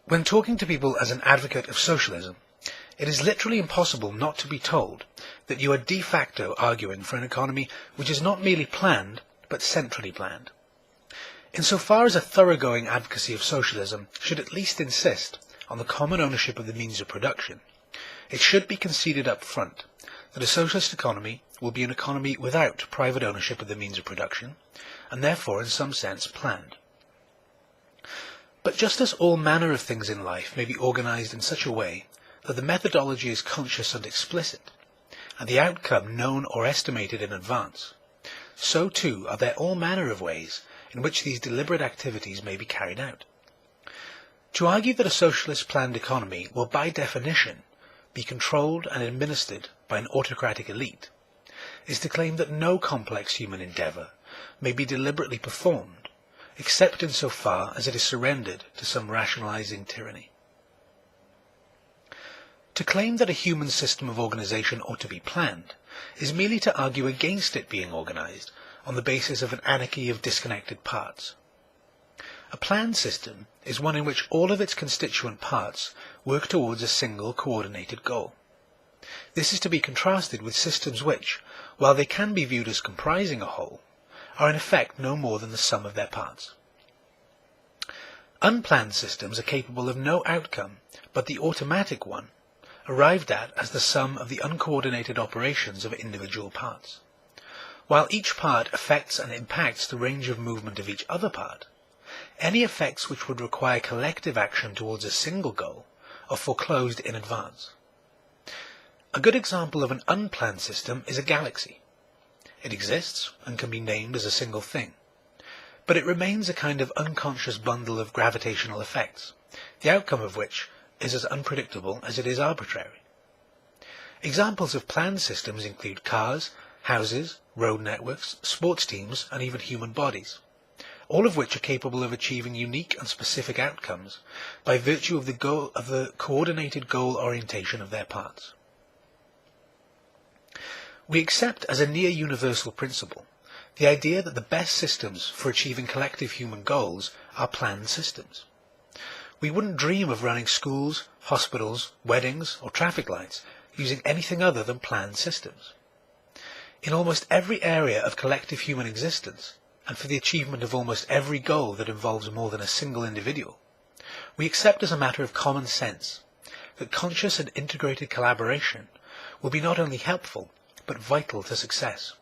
When talking to people as an advocate of socialism, it is literally impossible not to be told that you are de facto arguing for an economy which is not merely planned, but centrally planned. Insofar as a thoroughgoing advocacy of socialism should at least insist on the common ownership of the means of production, it should be conceded up front that a socialist economy will be an economy without private ownership of the means of production, and therefore in some sense planned. But just as all manner of things in life may be organized in such a way that the methodology is conscious and explicit, and the outcome known or estimated in advance, so too are there all manner of ways in which these deliberate activities may be carried out. To argue that a socialist planned economy will by definition be controlled and administered by an autocratic elite is to claim that no complex human endeavour may be deliberately performed, except in so far as it is surrendered to some rationalizing tyranny. To claim that a human system of organization ought to be planned is merely to argue against it being organized on the basis of an anarchy of disconnected parts. A planned system is one in which all of its constituent parts work towards a single coordinated goal. This is to be contrasted with systems which, while they can be viewed as comprising a whole, are in effect no more than the sum of their parts. Unplanned systems are capable of no outcome but the automatic one, arrived at as the sum of the uncoordinated operations of individual parts. While each part affects and impacts the range of movement of each other part, any effects which would require collective action towards a single goal are foreclosed in advance. A good example of an unplanned system is a galaxy. It exists and can be named as a single thing, but it remains a kind of unconscious bundle of gravitational effects, the outcome of which is as unpredictable as it is arbitrary. Examples of planned systems include cars, houses, road networks, sports teams, and even human bodies, all of which are capable of achieving unique and specific outcomes by virtue of the coordinated goal orientation of their parts. We accept as a near-universal principle the idea that the best systems for achieving collective human goals are planned systems. We wouldn't dream of running schools, hospitals, weddings, or traffic lights using anything other than planned systems. In almost every area of collective human existence, and for the achievement of almost every goal that involves more than a single individual, we accept as a matter of common sense that conscious and integrated collaboration will be not only helpful, but vital to success.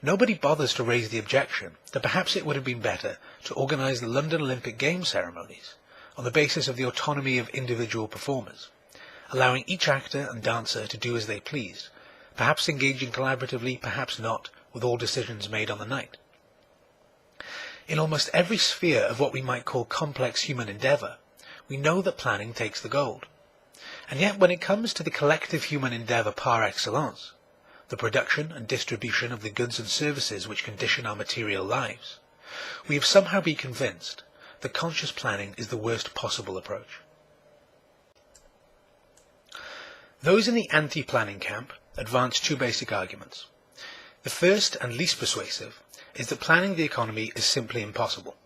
Nobody bothers to raise the objection that perhaps it would have been better to organize the London Olympic Games ceremonies on the basis of the autonomy of individual performers, allowing each actor and dancer to do as they please, perhaps engaging collaboratively, perhaps not, with all decisions made on the night. In almost every sphere of what we might call complex human endeavour, we know that planning takes the gold. And yet when it comes to the collective human endeavour par excellence, the production and distribution of the goods and services which condition our material lives, we have somehow been convinced that conscious planning is the worst possible approach. Those in the anti-planning camp advance two basic arguments. The first and least persuasive is that planning the economy is simply impossible,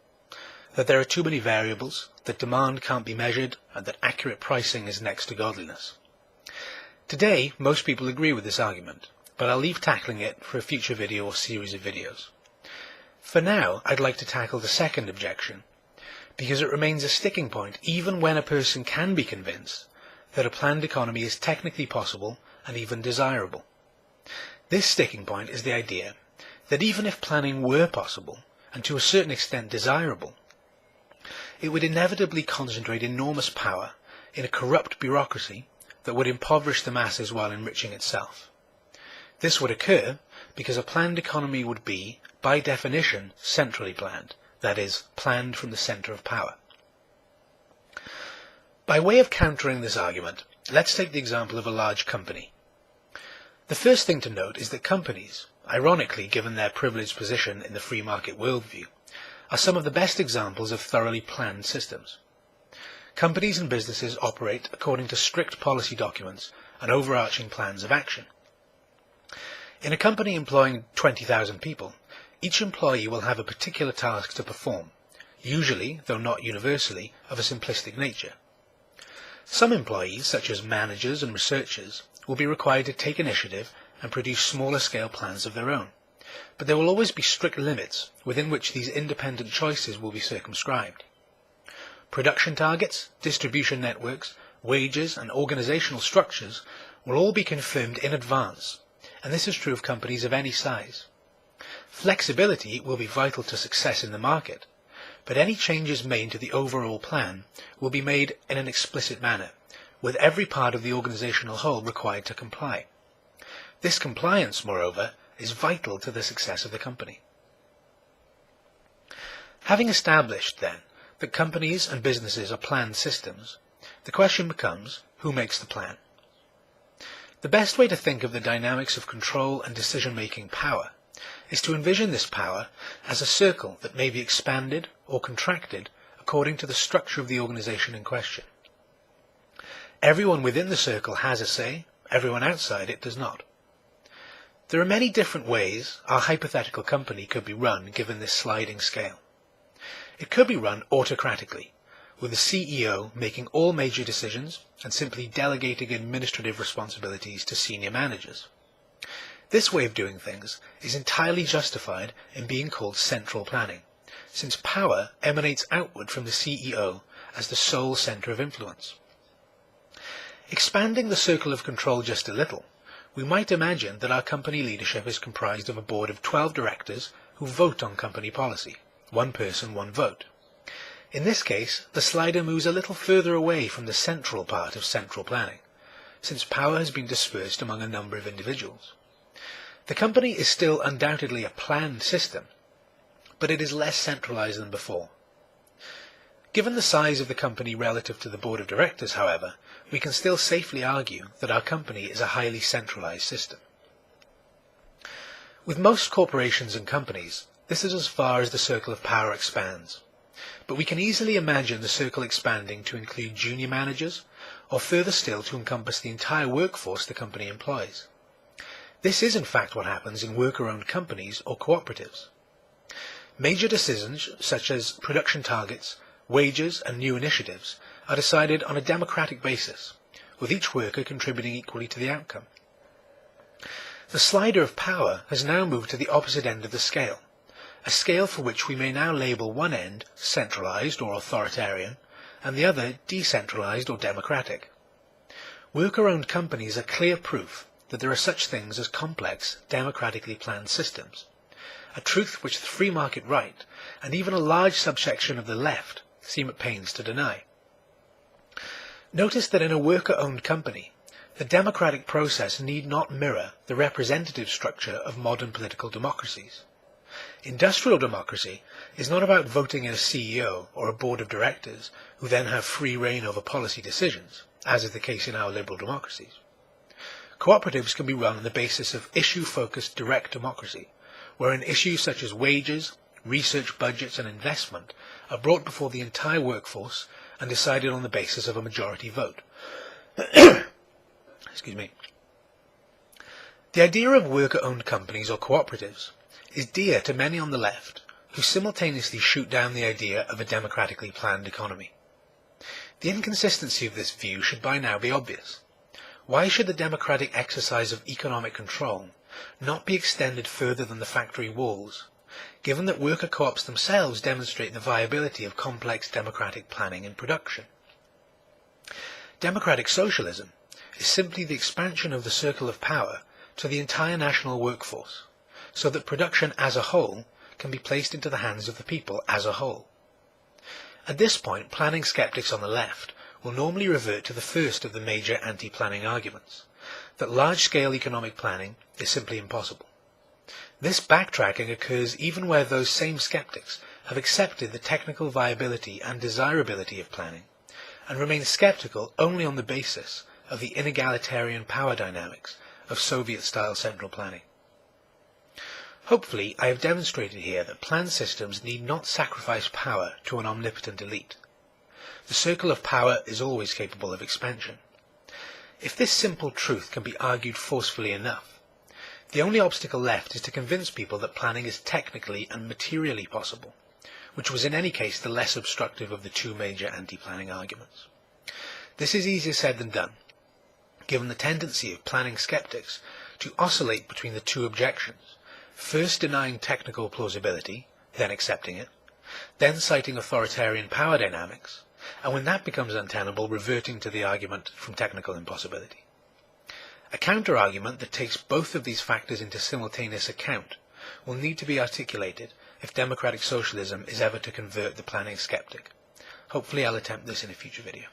that there are too many variables, that demand can't be measured, and that accurate pricing is next to godliness. Today, most people agree with this argument, but I'll leave tackling it for a future video or series of videos. For now, I'd like to tackle the second objection, because it remains a sticking point even when a person can be convinced that a planned economy is technically possible and even desirable. This sticking point is the idea that even if planning were possible, and to a certain extent desirable, it would inevitably concentrate enormous power in a corrupt bureaucracy that would impoverish the masses while enriching itself. This would occur because a planned economy would be, by definition, centrally planned, that is, planned from the centre of power. By way of countering this argument, let's take the example of a large company. The first thing to note is that companies, ironically given their privileged position in the free market worldview, are some of the best examples of thoroughly planned systems. Companies and businesses operate according to strict policy documents and overarching plans of action. In a company employing 20,000 people, each employee will have a particular task to perform, usually, though not universally, of a simplistic nature. Some employees, such as managers and researchers, will be required to take initiative and produce smaller-scale plans of their own, but there will always be strict limits within which these independent choices will be circumscribed. Production targets, distribution networks, wages and organizational structures will all be confirmed in advance, and this is true of companies of any size. Flexibility will be vital to success in the market, but any changes made to the overall plan will be made in an explicit manner, with every part of the organizational whole required to comply. This compliance, moreover, is vital to the success of the company. Having established, then, that companies and businesses are planned systems, the question becomes, who makes the plan? The best way to think of the dynamics of control and decision-making power is to envision this power as a circle that may be expanded or contracted according to the structure of the organization in question. Everyone within the circle has a say, everyone outside it does not. There are many different ways our hypothetical company could be run given this sliding scale. It could be run autocratically, with the CEO making all major decisions and simply delegating administrative responsibilities to senior managers. This way of doing things is entirely justified in being called central planning, since power emanates outward from the CEO as the sole center of influence. Expanding the circle of control just a little, we might imagine that our company leadership is comprised of a board of 12 directors who vote on company policy, one person, one vote. In this case, the slider moves a little further away from the central part of central planning, since power has been dispersed among a number of individuals. The company is still undoubtedly a planned system, but it is less centralized than before. Given the size of the company relative to the board of directors, however, we can still safely argue that our company is a highly centralized system. With most corporations and companies, this is as far as the circle of power expands, but we can easily imagine the circle expanding to include junior managers, or further still to encompass the entire workforce the company employs. This is in fact what happens in worker-owned companies or cooperatives. Major decisions such as production targets, wages and new initiatives are decided on a democratic basis, with each worker contributing equally to the outcome. The slider of power has now moved to the opposite end of the scale, a scale for which we may now label one end centralized or authoritarian, and the other decentralized or democratic. Worker-owned companies are clear proof that there are such things as complex, democratically planned systems, a truth which the free market right, and even a large subsection of the left, seem at pains to deny. Notice that in a worker-owned company, the democratic process need not mirror the representative structure of modern political democracies. Industrial democracy is not about voting in a CEO or a board of directors who then have free rein over policy decisions, as is the case in our liberal democracies. Cooperatives can be run on the basis of issue-focused direct democracy, wherein issues such as wages, research budgets and investment are brought before the entire workforce and decided on the basis of a majority vote. Excuse me. The idea of worker-owned companies or cooperatives is dear to many on the left, who simultaneously shoot down the idea of a democratically planned economy. The inconsistency of this view should by now be obvious. Why should the democratic exercise of economic control not be extended further than the factory walls, given that worker co-ops themselves demonstrate the viability of complex democratic planning and production? Democratic socialism is simply the expansion of the circle of power to the entire national workforce, so that production as a whole can be placed into the hands of the people as a whole. At this point, planning skeptics on the left will normally revert to the first of the major anti-planning arguments, that large-scale economic planning is simply impossible. This backtracking occurs even where those same skeptics have accepted the technical viability and desirability of planning, and remain skeptical only on the basis of the inegalitarian power dynamics of Soviet-style central planning. Hopefully, I have demonstrated here that planned systems need not sacrifice power to an omnipotent elite. The circle of power is always capable of expansion. If this simple truth can be argued forcefully enough, the only obstacle left is to convince people that planning is technically and materially possible, which was in any case the less obstructive of the two major anti-planning arguments. This is easier said than done, given the tendency of planning skeptics to oscillate between the two objections, first denying technical plausibility, then accepting it, then citing authoritarian power dynamics, and when that becomes untenable, reverting to the argument from technical impossibility. A counter-argument that takes both of these factors into simultaneous account will need to be articulated if democratic socialism is ever to convert the planning skeptic. Hopefully I'll attempt this in a future video.